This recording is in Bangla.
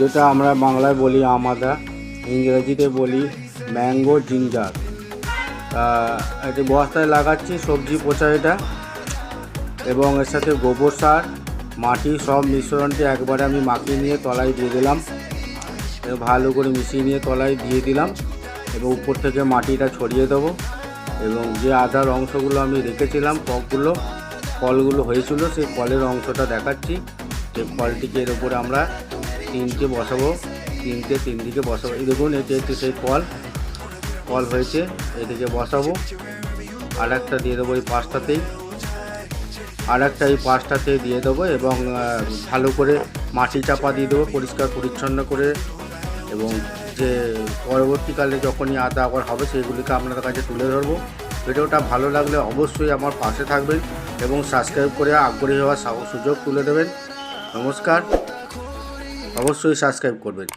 যেটা আমরা বাংলায় বলি আমাদা, ইংরেজিতে বলি ম্যাঙ্গো জিঞ্জার। এটা বস্তায় লাগাচ্ছি সবজি পচা এটা, এবং এর সাথে গোবর সার, মাটি সব মিশ্রণটি একবারে আমি মাখিয়ে নিয়ে তলায় দিয়ে দিলাম। ভালো করে মিশিয়ে নিয়ে তলায় দিয়ে দিলাম এবং উপর থেকে মাটিটা ছড়িয়ে দেবো। এবং যে আদার অংশগুলো আমি রেখেছিলাম, ফলগুলো হয়েছিল, সেই ফলের অংশটা দেখাচ্ছি। সেই ফলটিকে এর উপরে আমরা তিনটে বসাবো, তিন দিকে বসাবো। এই দেখুন, এটি একটি সেই ফল হয়েছে, এদিকে বসাবো। আর একটা দিয়ে দেবো এই পাশটাতেই, আর একটা এই পাশটাতে দিয়ে দেবো এবং ভালো করে মাটি চাপা দিয়ে দেবো পরিষ্কার পরিচ্ছন্ন করে। এবং যে পরবর্তীকালে যখনই আদা আবার হবে সেগুলিকে আপনাদের কাছে তুলে ধরবো। ভিডিওটা ভালো লাগলে অবশ্যই আমার পাশে থাকবেন এবং সাবস্ক্রাইব করে আগ্রহী হওয়ার সুযোগ তুলে দেবেন। নমস্কার, অবশ্যই সাবস্ক্রাইব করবেন।